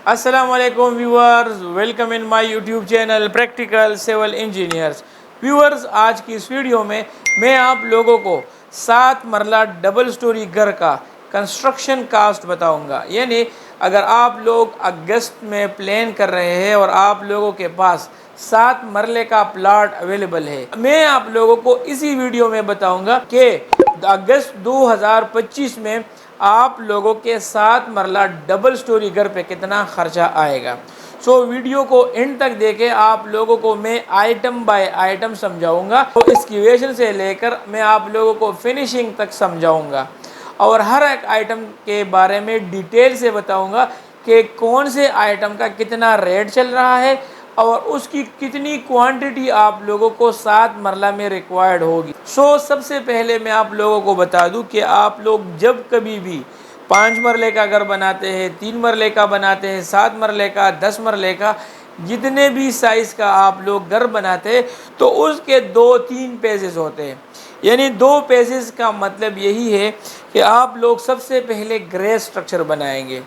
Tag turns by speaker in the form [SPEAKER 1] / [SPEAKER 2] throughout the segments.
[SPEAKER 1] Assalamualaikum viewers, welcome in my YouTube channel practical civil engineers. Viewers, आज की इस video में मैं आप लोगों को 7 मरला डबल स्टोरी घर का कंस्ट्रक्शन कास्ट बताऊंगा। यानी अगर आप लोग अगस्त में प्लान कर रहे हैं और आप लोगों के पास 7 मरले का प्लाट अवेलेबल है, मैं आप लोगों को इसी वीडियो में बताऊंगा कि अगस्त 2025 में आप लोगों के 7 मरला डबल स्टोरी घर पे कितना खर्चा आएगा। वीडियो को एंड तक देके आप लोगों को मैं आइटम बाय आइटम समझाऊंगा। तो एक्सक्यूवेशन से लेकर मैं आप लोगों को फिनिशिंग तक समझाऊंगा और हर एक आइटम के बारे में डिटेल से बताऊंगा कि कौन से आइटम का कितना रेट चल रहा है और उसकी कितनी क्वांटिटी आप लोगों को 7 मरला में रिक्वायर्ड होगी। सबसे पहले मैं आप लोगों को बता दूं कि आप लोग जब कभी भी 5 मरले का घर बनाते हैं, 3 मरले का बनाते हैं, 7 मरले का, 10 मरले का, जितने भी साइज़ का आप लोग घर बनाते हैं तो उसके 2-3 पेजेस होते हैं। यानी 2 पेजेस का मतलब यही है कि आप लोग सबसे पहले ग्रे स्ट्रक्चर बनाएंगे।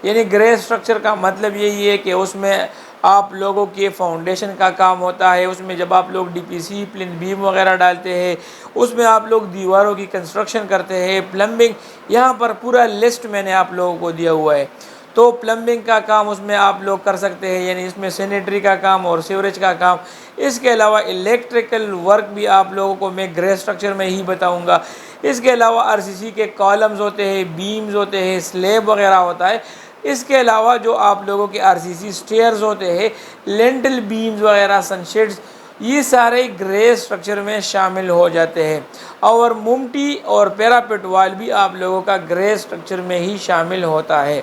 [SPEAKER 1] यानी ग्रे स्ट्रक्चर का मतलब यही है कि उसमें आप लोगों के फाउंडेशन का काम होता है। उसमें जब आप लोग डीपीसी प्लिंथ बीम वगैरह डालते हैं, उसमें आप लोग दीवारों की कंस्ट्रक्शन करते हैं, प्लम्बिंग, यहाँ पर पूरा लिस्ट मैंने आप लोगों को दिया हुआ है। तो प्लम्बिंग का काम उसमें आप लोग कर सकते हैं, यानी इसमें सैनिटरी का काम और सीवरेज का काम। इसके अलावा इलेक्ट्रिकल वर्क भी आप लोगों को मैं ग्रे स्ट्रक्चर में ही बताऊँगा। इसके अलावा आरसीसी के कॉलम्स होते हैं, बीम्स होते हैं, स्लेब वगैरह होता है। इसके अलावा जो आप लोगों के आरसीसी स्टेयर्स होते हैं, लेंटल बीम्स वगैरह, सनशेड्स, ये सारे ग्रे स्ट्रक्चर में शामिल हो जाते हैं। और मुमटी और पैरापेट वाल भी आप लोगों का ग्रे स्ट्रक्चर में ही शामिल होता है।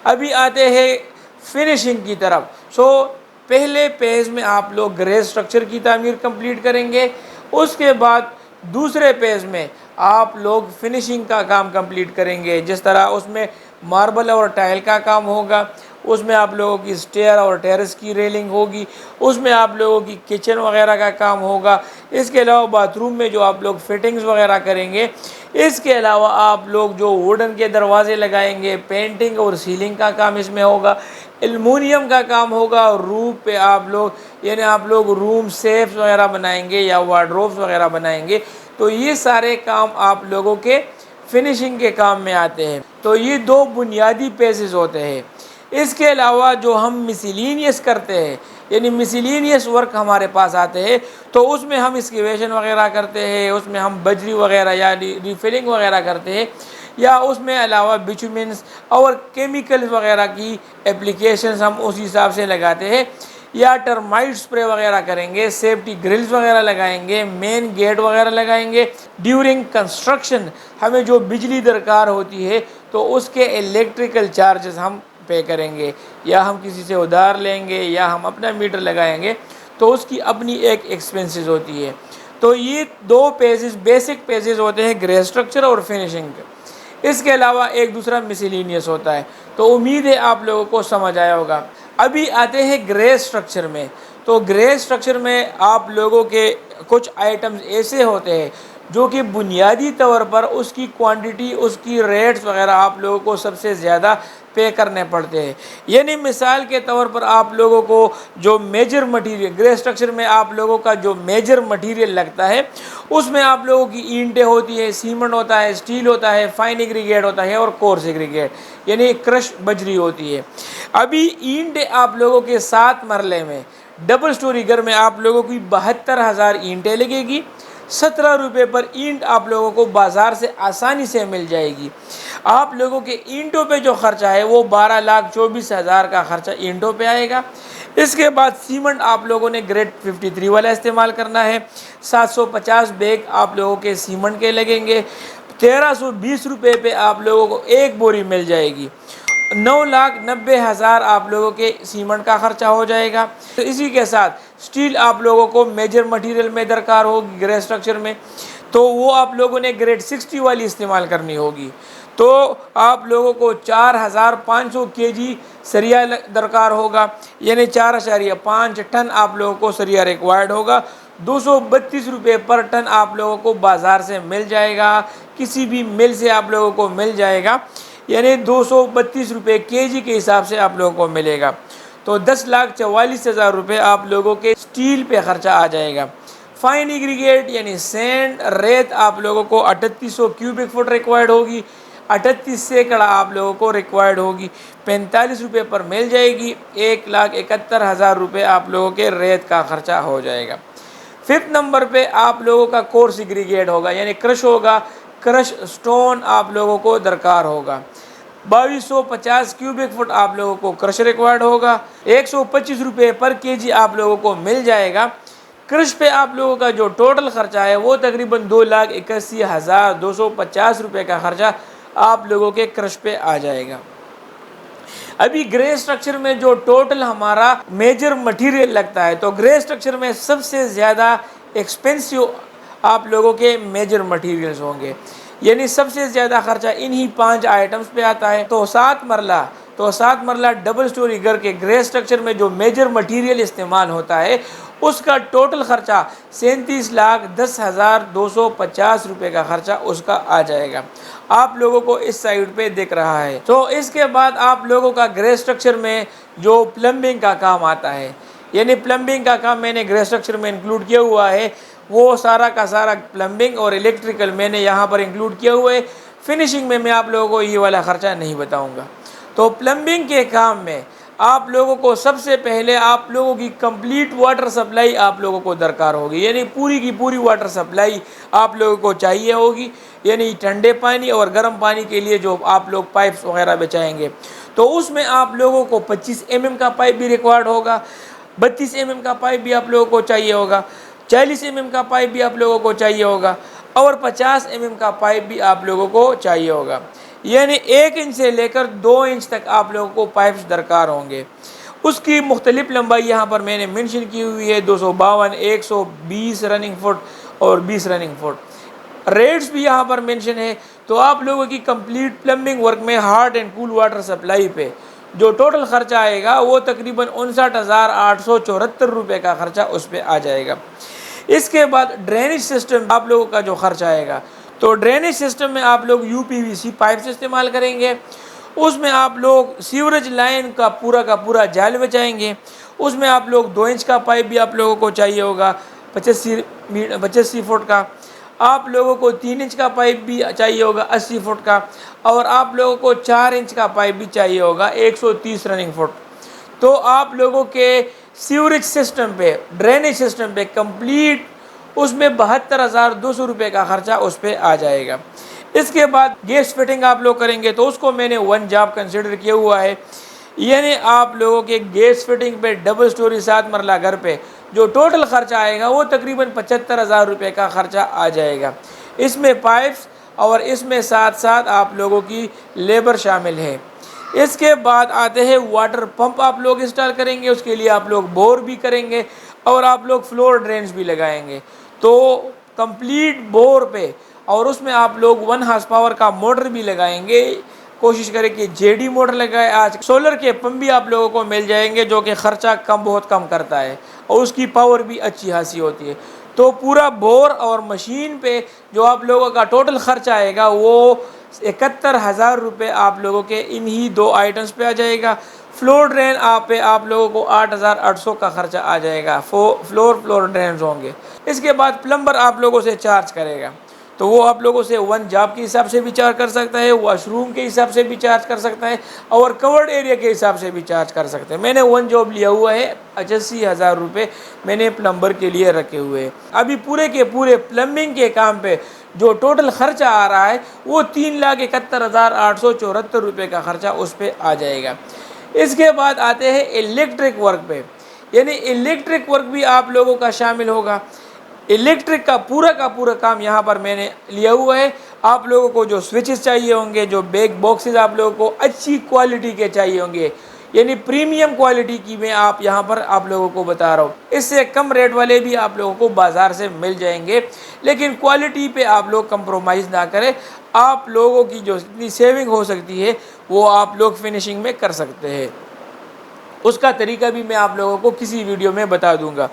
[SPEAKER 1] अभी आते हैं फिनिशिंग की तरफ। पहले पेज में आप लोग ग्रे स्ट्रक्चर की तामीर कंप्लीट करेंगे। उसके बाद दूसरे पेज में आप लोग फिनिशिंग का काम कंप्लीट करेंगे। जिस तरह उसमें मार्बल और टाइल का काम होगा, उसमें आप लोगों की स्टेयर और टेरेस की रेलिंग होगी, उसमें आप लोगों की किचन वगैरह का काम होगा। इसके अलावा बाथरूम में जो आप लोग फिटिंग्स वगैरह करेंगे। इसके अलावा आप लोग जो वुडन के दरवाजे लगाएंगे, पेंटिंग और सीलिंग का काम इसमें होगा, एल्युमिनियम का काम होगा। और रूफ पे आप लोग, यानी आप लोग रूम सेफ्स वगैरह बनाएंगे या वार्डरोब्स वगैरह बनाएंगे। तो ये सारे काम आप लोगों के फिनिशिंग के काम में आते हैं। तो ये 2 बुनियादी पेजेस होते हैं। इसके अलावा जो हम मिसलिनियस करते हैं, यानी मिसलिनियस वर्क हमारे पास आते हैं, तो उसमें हम एक्सकेवेशन वगैरह करते हैं, उसमें हम बजरी वगैरह या रिफिलिंग वगैरह करते हैं, या उसमें अलावा बिटुमेंस और केमिकल्स वगैरह की एप्लीकेशंस हम उस हिसाब से लगाते हैं। या टर्माइट स्प्रे वगैरह करेंगे, सेफ्टी ग्रिल्स वगैरह लगाएंगे, मेन गेट वगैरह लगाएंगे। ड्यूरिंग कंस्ट्रक्शन हमें जो बिजली दरकार होती है तो उसके इलेक्ट्रिकल चार्जेस हम पे करेंगे, या हम किसी से उधार लेंगे या हम अपना मीटर लगाएंगे, तो उसकी अपनी एक एक्सपेंसेस होती है। तो ये 2 पेजेस बेसिक पेजेस होते हैं, ग्रे स्ट्रक्चर और फिनिशिंग के। इसके अलावा एक दूसरा मिसलिनियस होता है। तो उम्मीद है आप लोगों को समझ आया होगा। अभी आते हैं ग्रे स्ट्रक्चर में। तो ग्रे स्ट्रक्चर में आप लोगों के कुछ आइटम्स ऐसे होते हैं जो कि बुनियादी तौर पर उसकी क्वांटिटी, उसकी रेट्स वगैरह आप लोगों को सबसे ज़्यादा पे करने पड़ते हैं। यानी मिसाल के तौर पर आप लोगों को जो मेजर मटेरियल, ग्रे स्ट्रक्चर में आप लोगों का जो मेजर मटेरियल लगता है, उसमें आप लोगों की ईंटें होती है, सीमेंट होता है, स्टील होता है, फाइन एग्रीगेट होता है और कोर्स एग्रीगेट, यानी क्रश बजरी होती है। अभी ईंटें आप लोगों के 7 मरले में डबल स्टोरी घर में आप लोगों की 72,000 ईंटें लगेगी। 17 रुपये पर ईंट आप लोगों को बाज़ार से आसानी से मिल जाएगी। आप लोगों के ईंटों पे जो खर्चा है वो 12,24,000 का खर्चा ईंटों पे आएगा। इसके बाद सीमेंट आप लोगों ने ग्रेड 53 वाला इस्तेमाल करना है। 750 बैग आप लोगों के सीमेंट के लगेंगे। 1320 रुपये पे आप लोगों को एक बोरी मिल जाएगी। 9,90,000 आप लोगों के सीमेंट का खर्चा हो जाएगा। तो इसी के साथ स्टील आप लोगों को मेजर मटेरियल में दरकार होगी ग्रे स्ट्रक्चर में, तो वो आप लोगों ने ग्रेड 60 वाली इस्तेमाल करनी होगी। तो आप लोगों को 4,500 केजी सरिया दरकार होगा, यानी 4.5 टन आप लोगों को सरिया रिक्वायर्ड होगा। 232 रुपये पर टन आप लोगों को बाज़ार से मिल जाएगा, किसी भी मिल से आप लोगों को मिल जाएगा। यानी 232 रुपये केजी के हिसाब से आप लोगों को मिलेगा। तो 10,44,000 रुपये आप लोगों के स्टील पे खर्चा आ जाएगा। फाइन एग्रीगेट यानी सैंड रेत आप लोगों को 3800 क्यूबिक फुट रिक्वायर्ड होगी, 38 सैकड़ा आप लोगों को रिक्वायर्ड होगी, 45 रुपये पर मिल जाएगी। 1,71,000 रुपये आप लोगों के रेत का खर्चा हो जाएगा। फिफ्थ नंबर पे आप लोगों का कोर्स एग्रीगेट होगा, यानी क्रश होगा, क्रश स्टोन आप लोगों को दरकार होगा। 2250 क्यूबिक फुट आप लोगों को क्रश रिक्वायर्ड होगा। 125 रुपये पर केजी आप लोगों को मिल जाएगा। क्रश पे आप लोगों का जो टोटल खर्चा है वो तकरीबन 2,81,250 रुपये का खर्चा आप लोगों के क्रश पे आ जाएगा। अभी ग्रे स्ट्रक्चर में जो टोटल हमारा मेजर मटेरियल लगता है, तो ग्रे स्ट्रक्चर में सबसे ज़्यादा एक्सपेंसिव आप लोगों के मेजर मटेरियल्स होंगे, यानी सबसे ज़्यादा खर्चा इन्हीं 5 आइटम्स पे आता है। तो 7 मरला डबल स्टोरी घर के ग्रे स्ट्रक्चर में जो मेजर मटेरियल इस्तेमाल होता है उसका टोटल खर्चा 37,10,250 रुपये का खर्चा उसका आ जाएगा। आप लोगों को इस साइड पे दिख रहा है। तो इसके बाद आप लोगों का ग्रे स्ट्रक्चर में जो प्लम्बिंग का काम आता है, यानी प्लम्बिंग का काम मैंने ग्रे स्ट्रक्चर में इंक्लूड किया हुआ है, वो सारा का सारा प्लम्बिंग और इलेक्ट्रिकल मैंने यहाँ पर इंक्लूड किया हुआ है। फिनिशिंग में मैं आप लोगों को ये वाला खर्चा नहीं बताऊँगा। तो प्लम्बिंग के काम में आप लोगों को सबसे पहले आप लोगों की कंप्लीट वाटर सप्लाई आप लोगों को दरकार होगी, यानी पूरी की पूरी वाटर सप्लाई आप लोगों को चाहिए होगी, यानी ठंडे पानी और गर्म पानी के लिए जो आप लोग पाइप्स वगैरह बिछाएंगे, तो उसमें आप लोगों को 25 mm का पाइप भी रिक्वायर्ड होगा, 32 mm का पाइप भी आप लोगों को चाहिए होगा, 40 mm का पाइप भी आप लोगों को चाहिए होगा और 50 mm का पाइप भी आप लोगों को चाहिए होगा। यानी 1 इंच से लेकर 2 इंच तक आप लोगों को पाइप्स दरकार होंगे। उसकी मुख्तलिफ लंबाई यहाँ पर मैंने मेंशन की हुई है, 252, 120 रनिंग फुट और 20 रनिंग फुट। रेट्स भी यहाँ पर मेंशन है। तो आप लोगों की कंप्लीट प्लम्बिंग वर्क में hot and cool water supply पे जो टोटल खर्चा आएगा वो तकरीबन 59,874 रुपये का खर्चा उस पर आ जाएगा। इसके बाद ड्रेनेज सिस्टम आप लोगों का जो खर्चा आएगा, तो ड्रेनेज सिस्टम में आप लोग UPVC पाइप्स इस्तेमाल करेंगे, उसमें आप लोग सीवरेज लाइन का पूरा जाल बिछाएंगे, उसमें आप लोग 2 इंच का पाइप भी आप लोगों को चाहिए होगा 85 फुट का, आप लोगों को 3 इंच का पाइप भी चाहिए होगा 80 फुट का, और आप लोगों को 4 इंच का पाइप भी चाहिए होगा 130 रनिंग फुट। तो आप लोगों के सीवरेज सिस्टम पे, ड्रेनेज सिस्टम पे कंप्लीट उसमें 72,200 रुपये का खर्चा उस पर आ जाएगा। इसके बाद गैस फिटिंग आप लोग करेंगे, तो उसको मैंने 1 जॉब कंसिडर किया हुआ है, यानी आप लोगों के गैस फिटिंग पे डबल स्टोरी 7 मरला घर पे जो टोटल खर्चा आएगा वो तकरीबन 75,000 रुपये का खर्चा आ जाएगा। इसमें पाइप्स और इसमें साथ साथ आप लोगों की लेबर शामिल है। इसके बाद आते हैं वाटर पंप आप लोग इंस्टॉल करेंगे, उसके लिए आप लोग बोर भी करेंगे और आप लोग फ्लोर ड्रेन्स भी लगाएंगे। तो कंप्लीट बोर पे और उसमें आप लोग 1 हॉर्स पावर का मोटर भी लगाएंगे। कोशिश करें कि JD मोटर लगाए। आज सोलर के पंप भी आप लोगों को मिल जाएंगे जो कि ख़र्चा बहुत कम करता है और उसकी पावर भी अच्छी खासी होती है। तो पूरा बोर और मशीन पे जो आप लोगों का टोटल खर्चा आएगा वो 71,000 रुपये आप लोगों के इन्हीं 2 आइटम्स पे आ जाएगा। फ्लोर ड्रेन पे आप लोगों को 8,800 का खर्चा आ जाएगा। फ्लोर ड्रेन होंगे। इसके बाद प्लम्बर आप लोगों से चार्ज करेगा, तो वो आप लोगों से 1 जॉब के हिसाब से भी चार्ज कर सकता है, वॉशरूम के हिसाब से भी चार्ज कर सकता है और कवर्ड एरिया के हिसाब से भी चार्ज कर सकते हैं। मैंने 1 जॉब लिया हुआ है, 85,000 रुपये मैंने प्लम्बर के लिए रखे हुए हैं। अभी पूरे के पूरे प्लम्बिंग के काम पे जो टोटल खर्चा आ रहा है वो 3,71,874 रुपये का खर्चा उस पर आ जाएगा। इसके बाद आते हैं इलेक्ट्रिक वर्क पे, यानी इलेक्ट्रिक वर्क भी आप लोगों का शामिल होगा। इलेक्ट्रिक का पूरा काम यहाँ पर मैंने लिया हुआ है। आप लोगों को जो स्विचेस चाहिए होंगे, जो बैक बॉक्सेस आप लोगों को अच्छी क्वालिटी के चाहिए होंगे, यानी प्रीमियम क्वालिटी की मैं यहाँ पर आप लोगों को बता रहा हूँ। इससे कम रेट वाले भी आप लोगों को बाज़ार से मिल जाएंगे, लेकिन क्वालिटी पे आप लोग कंप्रोमाइज़ ना करें। आप लोगों की जो इतनी सेविंग हो सकती है वो आप लोग फिनिशिंग में कर सकते हैं। उसका तरीका भी मैं आप लोगों को किसी वीडियो में बता दूंगा।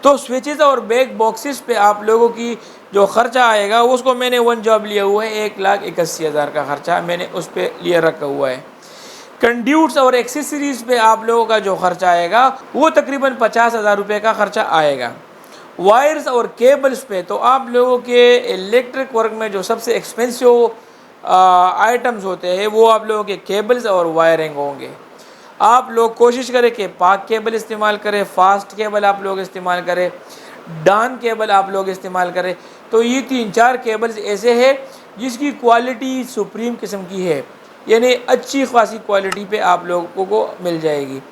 [SPEAKER 1] तो स्विचेस और बैक बॉक्सेस पे आप लोगों की जो खर्चा आएगा उसको मैंने वन जॉब लिया हुआ है, 1,81,000 का खर्चा मैंने उस पर लिए रखा हुआ है। कंड्यूट्स और एक्सेसरीज पे आप लोगों का जो खर्चा आएगा वो तकरीबन 50,000 रुपये का खर्चा आएगा। वायर्स और केबल्स पे तो आप लोगों के इलेक्ट्रिक वर्क में जो सबसे एक्सपेंसिव आइटम्स होते हैं वो आप लोगों के केबल्स और वायरिंग होंगे। आप लोग कोशिश करें कि पाक केबल इस्तेमाल करें, फास्ट केबल आप लोग इस्तेमाल करें, डान केबल आप लोग इस्तेमाल करें। तो ये 3-4 केबल्स ऐसे हैं जिसकी क्वालिटी सुप्रीम किस्म की है, यानी अच्छी खासी क्वालिटी पे आप लोगों को मिल जाएगी।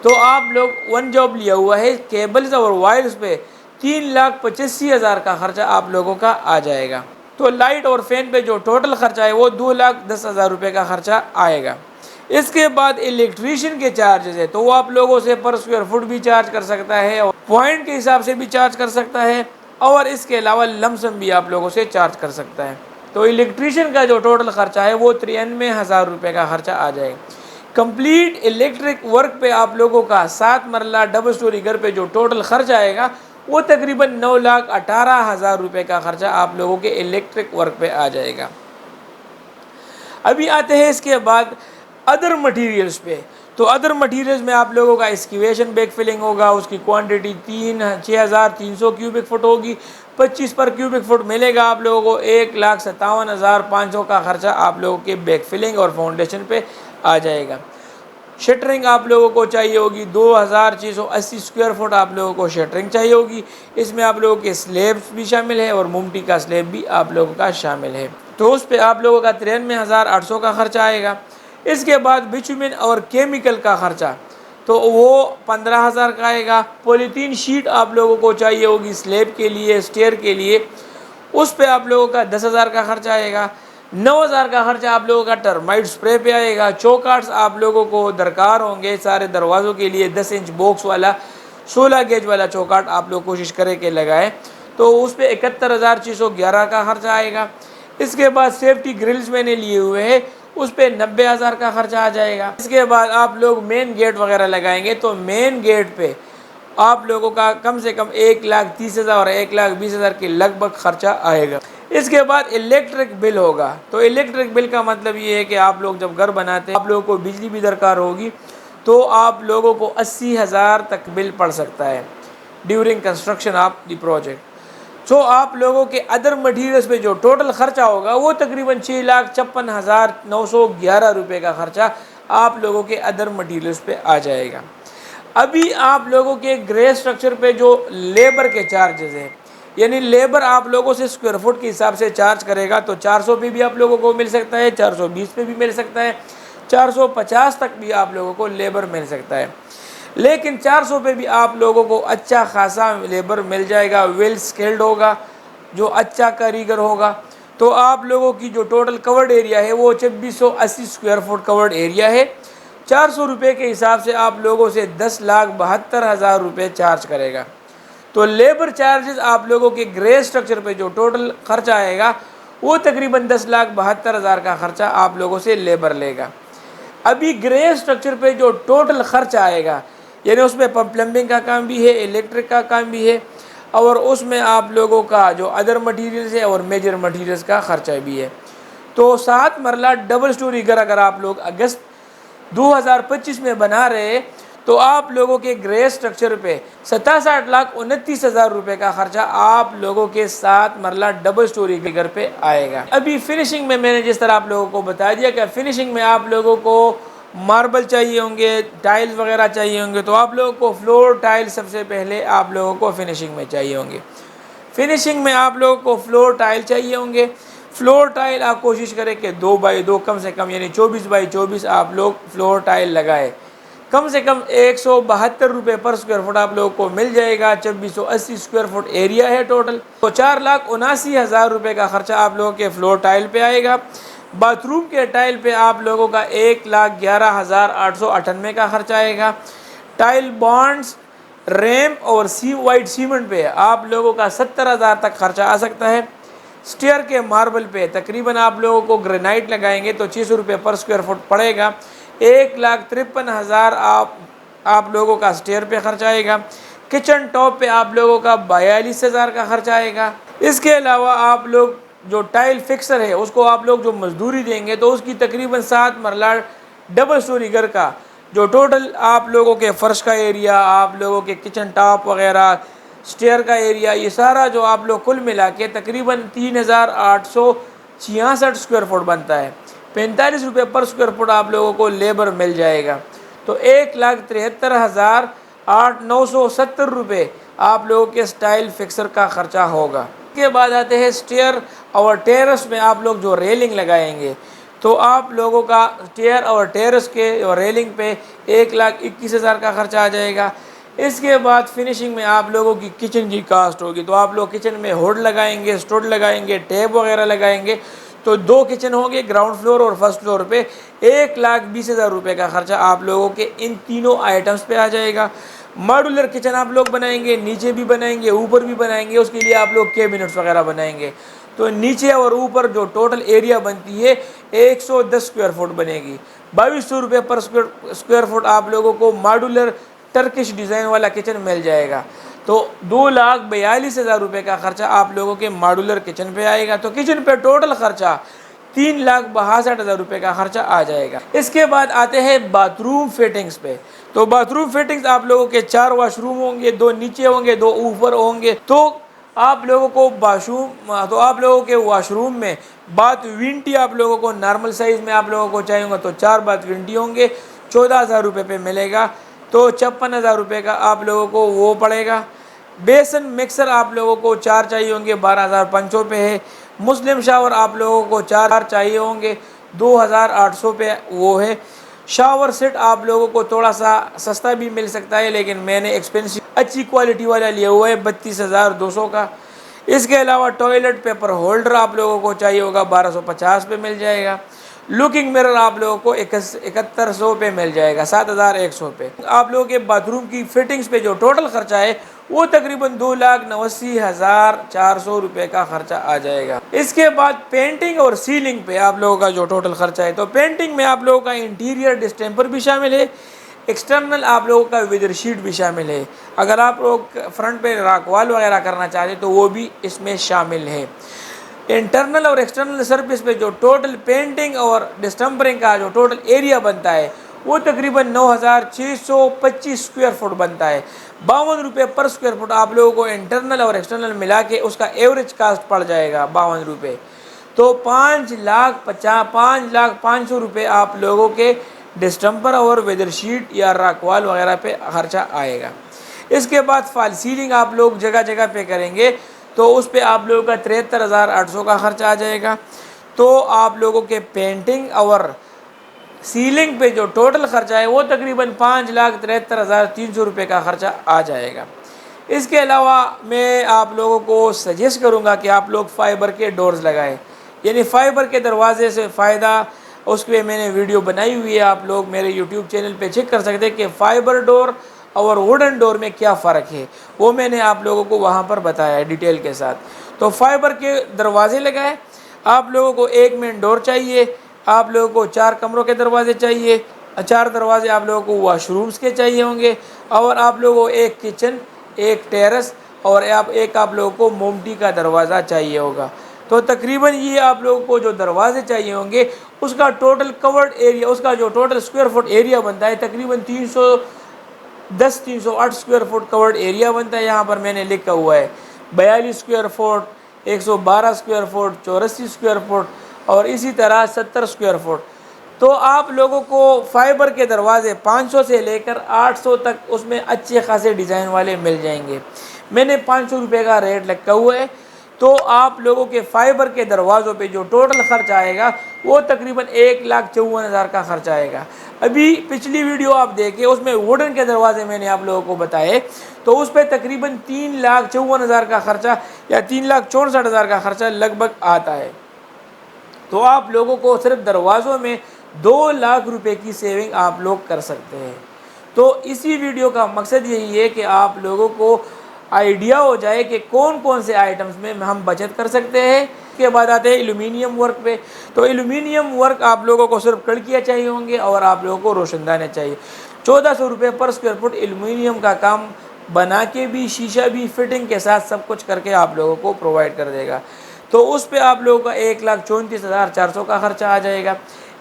[SPEAKER 1] तो आप लोग वन जॉब लिया हुआ है केबल्स और वायर्स पे 3,85,000 का खर्चा आप लोगों का आ जाएगा। तो लाइट और फैन पे जो टोटल खर्चा है वो 2,10,000 रुपये का खर्चा आएगा। इसके बाद इलेक्ट्रीशियन के चार्जेस है तो वो आप लोगों से पर स्क्वायर फुट भी चार्ज कर सकता है और पॉइंट के हिसाब से भी चार्ज कर सकता है, और इसके अलावा लमसम भी आप लोगों से चार्ज कर सकता है। तो इलेक्ट्रीशियन का जो टोटल खर्चा है वो 93,000 रुपये का खर्चा आ जाएगा। कंप्लीट इलेक्ट्रिक वर्क पे आप लोगों का 7 मरला डबल स्टोरी घर पे जो टोटल खर्च आएगा वो तकरीबन 9,18,000 रुपये का खर्चा आप लोगों के इलेक्ट्रिक वर्क पे आ जाएगा। अभी आते हैं इसके बाद अदर मटेरियल्स पे। तो अदर मटेरियल्स में आप लोगों का एक्सकेवेशन बैक फिलिंग होगा, उसकी क्वांटिटी 6,300 क्यूबिक फुट होगी, 25 पर क्यूबिक फुट मिलेगा आप लोगों को। 1,57,500 का खर्चा आप लोगों के बैक फिलिंग और फाउंडेशन पे आ जाएगा। शटरिंग आप लोगों को चाहिए होगी 2,680 स्क्वायर फुट आप लोगों को शटरिंग चाहिए होगी। इसमें आप लोगों के स्लेब्स भी शामिल है और मुमटी का स्लेब भी आप लोगों का शामिल है। तो उस पर आप लोगों का 93,800 का खर्चा आएगा। इसके बाद बिचुमिन और केमिकल का खर्चा तो वो 15,000 का आएगा। पॉलीथीन शीट आप लोगों को चाहिए होगी स्लेब के लिए, स्टेयर के लिए, उस पे आप लोगों का 10,000 का खर्चा आएगा। 9,000 का खर्चा आप लोगों का टर्माइट स्प्रे पे आएगा। चौकाट्स आप लोगों को दरकार होंगे सारे दरवाज़ों के लिए, 10 इंच बॉक्स वाला 16 गेज वाला चौकाट आप लोग कोशिश करें कि लगाएं, तो उस पर 71,611 का खर्चा आएगा। इसके बाद सेफ्टी ग्रिल्स मैंने लिए हुए हैं, उस पर 90,000 का खर्चा आ जाएगा। इसके बाद आप लोग मेन गेट वगैरह लगाएंगे तो मेन गेट पे आप लोगों का कम से कम 1,30,000 और 1,20,000 के लगभग खर्चा आएगा। इसके बाद इलेक्ट्रिक बिल होगा। तो इलेक्ट्रिक बिल का मतलब ये है कि आप लोग जब घर बनाते हैं आप लोगों को बिजली भी दरकार होगी, तो आप लोगों को 80,000 तक बिल पड़ सकता है during construction of the project. तो आप लोगों के अदर मटीरियल्स पे जो टोटल खर्चा होगा वो तकरीबन 6,56,911 रुपये का खर्चा आप लोगों के अदर मटीरियल्स पे आ जाएगा। अभी आप लोगों के ग्रे स्ट्रक्चर पे जो लेबर के चार्जेस हैं, यानी लेबर आप लोगों से स्क्वायर फुट के हिसाब से चार्ज करेगा, तो 400 पे भी आप लोगों को मिल सकता है, 420 पे भी मिल सकता है, 450 तक भी आप लोगों को लेबर मिल सकता है। लेकिन 400 पे भी आप लोगों को अच्छा खासा लेबर मिल जाएगा, वेल स्किल्ड होगा, जो अच्छा कारीगर होगा। तो आप लोगों की जो टोटल कवर्ड एरिया है वो 2,680 स्क्वायर फुट कवर्ड एरिया है। 400 रुपये के हिसाब से आप लोगों से 10,72,000 रुपये चार्ज करेगा। तो लेबर चार्जेस आप लोगों के ग्रे स्ट्रक्चर पे जो टोटल खर्चा आएगा वो तकरीबन 10,72,000 का खर्चा आप लोगों से लेबर लेगा। अभी ग्रे स्ट्रक्चर पे जो टोटल खर्चा आएगा, यानी उसमें प्लम्बिंग का काम भी है, इलेक्ट्रिक का काम भी है, और उसमें आप लोगों का जो अदर मटेरियल्स है और मेजर मटेरियल्स का खर्चा भी है। तो 7 मरला डबल स्टोरी घर अगर आप लोग अगस्त 2025 में बना रहे तो आप लोगों के ग्रे स्ट्रक्चर पे 67,29,000 रुपये का खर्चा आप लोगों के 7 मरला डबल स्टोरी के घर पे आएगा। अभी फिनिशिंग में मैंने जिस तरह आप लोगों को बता दिया कि फिनिशिंग में आप लोगों को मार्बल चाहिए होंगे, टाइल्स वगैरह चाहिए होंगे, तो आप लोगों को फ्लोर टाइल सबसे पहले आप लोगों को फिनिशिंग में चाहिए होंगे। फिनिशिंग में आप लोगों को फ्लोर टाइल चाहिए होंगे। फ्लोर टाइल आप कोशिश करें कि 2 बाई 2 कम से कम, यानी 24 बाई 24 आप लोग फ्लोर टाइल लगाए। कम से कम 172 रुपये पर स्क्वायर फुट आप लोगों को मिल जाएगा। 2,480 स्क्वायर फुट एरिया है टोटल। तो 4,79,000 रुपये का खर्चा आप लोगों के फ्लोर टाइल पे आएगा। बाथरूम के टाइल पे आप लोगों का 1,11,898 का खर्चा आएगा। टाइल बॉन्ड्स, रैम्प और वाइट सीमेंट पे आप लोगों का 70,000 तक खर्चा आ सकता है। स्टेयर के मार्बल पे तकरीबन आप लोगों को ग्रेनाइट लगाएंगे तो 600 रुपये पर स्क्वायर फुट पड़ेगा। 1,53,000 आप लोगों का स्टेयर पे खर्च आएगा। किचन टॉप पे आप लोगों का 42,000 का खर्चा आएगा। इसके अलावा आप लोग जो टाइल फिक्सर है उसको आप लोग जो मजदूरी देंगे तो उसकी तकरीबन 7 मरला डबल स्टोरी घर का जो टोटल आप लोगों के फ़र्श का एरिया, आप लोगों के किचन टॉप वगैरह, स्टेयर का एरिया, ये सारा जो आप लोग कुल मिला के तकरीबन 3,866 स्क्वायर फुट बनता है। 45 रुपये पर स्क्वायर फुट आप लोगों को लेबर मिल जाएगा। तो 1,73,970 रुपये आप लोगों के स्टाइल फिक्सर का खर्चा होगा। इसके बाद आते हैं स्टेयर और टेरेस में आप लोग जो रेलिंग लगाएंगे तो आप लोगों का स्टेयर और टेरेस के और रेलिंग पे 1,21,000 का खर्चा आ जाएगा। इसके बाद फिनिशिंग में आप लोगों की किचन की कास्ट होगी। तो आप लोग किचन में हुड लगाएंगे, स्टूड लगाएंगे, टैप वगैरह लगाएंगे तो 2 किचन होंगे ग्राउंड फ्लोर और फर्स्ट फ्लोर पे। 1,20,000 रुपये का खर्चा आप लोगों के इन तीनों आइटम्स पे आ जाएगा। मॉड्यूलर किचन आप लोग बनाएंगे, नीचे भी बनाएंगे, ऊपर भी बनाएंगे, उसके लिए आप लोग कैबिनेट्स वगैरह बनाएंगे। तो नीचे और ऊपर जो टोटल एरिया बनती है 110 स्क्वायर फुट बनेगी। 2,200 रुपये पर स्क्वायर फुट आप लोगों को मॉड्यूलर टर्किश डिज़ाइन वाला किचन मिल जाएगा। तो 2,42,000 रुपये का खर्चा आप लोगों के मॉड्यूलर किचन पे आएगा। तो किचन पे टोटल खर्चा 3,62,000 रुपये का खर्चा आ जाएगा। इसके बाद आते हैं बाथरूम फिटिंग्स पे। तो बाथरूम फिटिंग्स आप लोगों के 4 वॉशरूम होंगे, 2 नीचे होंगे, 2 ऊपर होंगे। तो आप लोगों को आप लोगों के वॉशरूम में बाथ विंटी आप लोगों को नॉर्मल साइज़ में आप लोगों को चाहिए होगा तो 4 बाथ विंटी होंगे, 14,000 रुपये पे मिलेगा। तो 56,000 रुपये का आप लोगों को वो पड़ेगा। बेसन मिक्सर आप लोगों को 4 चाहिए होंगे, 12,500 पे है। मुस्लिम शावर आप लोगों को 4 चाहिए होंगे, 2,800 पे वो है। शावर सेट आप लोगों को थोड़ा सा सस्ता भी मिल सकता है लेकिन मैंने एक्सपेंसिव अच्छी क्वालिटी वाला लिया हुआ है 32,200 का। इसके अलावा टॉयलेट पेपर होल्डर आप लोगों को चाहिए होगा, 1,250 पे मिल जाएगा। लुकिंग मिरर आप लोगों को 7100 पे मिल जाएगा, 7,100 पे। आप लोगों के बाथरूम की फिटिंग्स पे जो टोटल खर्चा है वो तकरीबन 2,89,400 रुपये का खर्चा आ जाएगा। इसके बाद पेंटिंग और सीलिंग पे आप लोगों का जो टोटल खर्चा है तो पेंटिंग में आप लोगों का इंटीरियर डिस्टेम्पर भी शामिल है, एक्सटर्नल आप लोगों का विदर शीट भी शामिल है। अगर आप लोग फ्रंट पे राकवाल वगैरह करना चाहते तो वो भी इसमें शामिल है। इंटरनल और एक्सटर्नल सरफेस पे जो टोटल पेंटिंग और डिस्टेम्परिंग का जो टोटल एरिया बनता है वो तकरीबन 9,625 स्क्वायर फुट बनता है। 52 रुपये पर स्क्वायर फुट आप लोगों को इंटरनल और एक्सटर्नल मिला के उसका एवरेज कास्ट पड़ जाएगा 52 रुपये। तो 5,05,500 रुपये आप लोगों के डिस्टेम्पर और वेदर शीट या राकवाल वगैरह पे खर्चा आएगा। इसके बाद फॉल सीलिंग आप लोग जगह जगह पे करेंगे तो उस पर आप लोगों का 73,800 का खर्चा आ जाएगा। तो आप लोगों के पेंटिंग और सीलिंग पे जो टोटल खर्चा है वो तकरीबन 5,73,300 रुपये का खर्चा आ जाएगा। इसके अलावा मैं आप लोगों को सजेस्ट करूंगा कि आप लोग फाइबर के डोर्स लगाएं, यानी फाइबर के दरवाजे से फ़ायदा, उसके मैंने वीडियो बनाई हुई है, आप लोग मेरे यूट्यूब चैनल पे चेक कर सकते हैं कि फ़ाइबर डोर और वुडन डोर में क्या फ़र्क है, वो मैंने आप लोगों को वहाँ पर बताया है डिटेल के साथ। तो फाइबर के दरवाजे लगाएं। आप लोगों को एक मेन डोर चाहिए, आप लोगों को 4 कमरों के दरवाजे चाहिए, 4 दरवाजे आप लोगों को वॉशरूम्स के चाहिए होंगे, और आप लोगों को एक किचन, एक टेरेस और आप लोगों को मोमटी का दरवाज़ा चाहिए होगा। तो तकरीबन ये आप लोगों को जो दरवाजे चाहिए होंगे उसका टोटल कवर्ड एरिया, उसका जो टोटल स्क्वायर फुट एरिया बनता है तकरीबन 308 स्क्वायर फुट कवर्ड एरिया बनता है। यहाँ पर मैंने लिखा हुआ है 42 square foot, 112 square foot, 84 square foot और इसी तरह 70 स्क्वायर फुट। तो आप लोगों को फाइबर के दरवाजे 500 से लेकर 800 तक उसमें अच्छे खासे डिज़ाइन वाले मिल जाएंगे। मैंने 500 रुपये का रेट रखा हुआ है। तो आप लोगों के फाइबर के दरवाज़ों पे जो टोटल खर्च आएगा वो तकरीबन 1,54,000 का खर्च आएगा। अभी पिछली वीडियो आप देखें उसमें वुडन के दरवाजे मैंने आप लोगों को बताए तो उस पर तकरीबन 3,54,000 का खर्चा या 3,64,000 का खर्चा लगभग आता है। तो आप लोगों को सिर्फ दरवाज़ों में 2 लाख रुपए की सेविंग आप लोग कर सकते हैं। तो इसी वीडियो का मकसद यही है कि आप लोगों को आइडिया हो जाए कि कौन कौन से आइटम्स में हम बचत कर सकते हैं। इसके बाद आते हैं एल्यूमिनियम वर्क पे। तो एल्यूमिनियम वर्क आप लोगों को सिर्फ कड़कियाँ चाहिए होंगे और आप लोगों को रोशनदाने चाहिए। 1,400 रुपये पर स्क्वायर फुट एल्यूमिनियम का काम बना के भी, शीशा भी, फिटिंग के साथ सब कुछ करके आप लोगों को प्रोवाइड कर देगा। तो उस पे आप लोगों का 1,34,400 का खर्चा आ जाएगा।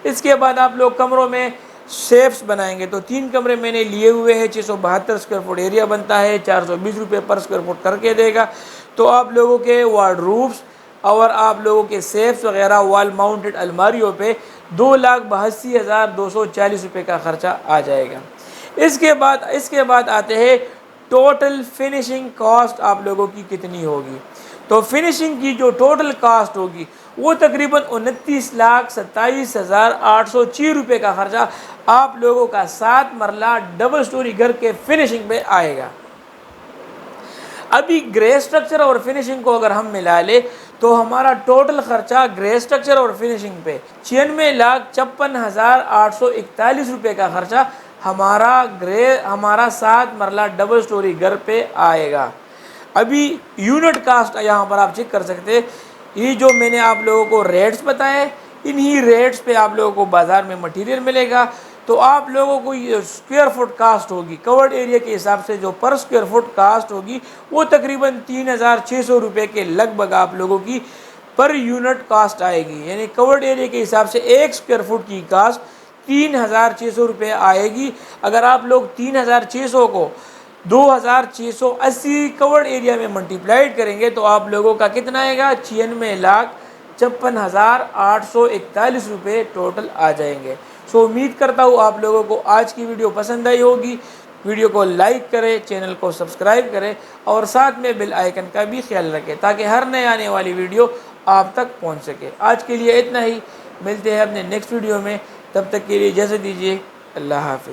[SPEAKER 1] इसके बाद आप लोग कमरों में सेफ्स बनाएंगे तो 3 कमरे मैंने लिए हुए हैं, 672 स्क्वायर फुट एरिया बनता है, 420 रुपये पर स्क्वायर फुट करके देगा। तो आप लोगों के वार्डरूब्स और आप लोगों के सेफ्स वगैरह वॉल माउंटेड अलमारियों पे 2,82,240 रुपये का खर्चा आ जाएगा। इसके बाद आते हैं टोटल फिनिशिंग कॉस्ट आप लोगों की कितनी होगी। तो फिनिशिंग की जो टोटल कॉस्ट होगी वो तकरीबन 29,27,806 रुपये का खर्चा आप लोगों का 7 मरला डबल स्टोरी घर के फिनिशिंग पे आएगा। अभी ग्रे स्ट्रक्चर और फिनिशिंग को अगर हम मिला ले तो हमारा टोटल खर्चा ग्रे स्ट्रक्चर और फिनिशिंग पे 96,56,841 रुपये का खर्चा हमारा 7 मरला डबल स्टोरी घर पे आएगा। अभी यूनिट कास्ट यहाँ पर आप चेक कर सकते हैं। ये जो मैंने आप लोगों को रेट्स बताए, इन्हीं रेट्स पे आप लोगों को बाज़ार में मटेरियल मिलेगा। तो आप लोगों को ये स्क्वायर फुट कास्ट होगी कवर्ड एरिया के हिसाब से, जो पर स्क्वायर फुट कास्ट होगी वो तकरीबन 3,600 रुपये के लगभग आप लोगों की पर यूनिट कास्ट आएगी। यानी कवर्ड एरिया के हिसाब से 1 स्क्वायर फुट की कास्ट 3,600 रुपये आएगी। अगर आप लोग 3,600 को 2,680 कवर्ड एरिया में मल्टीप्लाइड करेंगे तो आप लोगों का कितना आएगा, 96,56,841 रुपये टोटल आ जाएंगे। सो उम्मीद करता हूँ आप लोगों को आज की वीडियो पसंद आई होगी। वीडियो को लाइक करें, चैनल को सब्सक्राइब करें और साथ में बेल आइकन का भी ख्याल रखें ताकि हर नए आने वाली वीडियो आप तक पहुँच सके। आज के लिए इतना ही, मिलते हैं अपने नेक्स्ट वीडियो में। तब तक के लिए इजाज़त दीजिए। अल्लाह हाफ़िज़।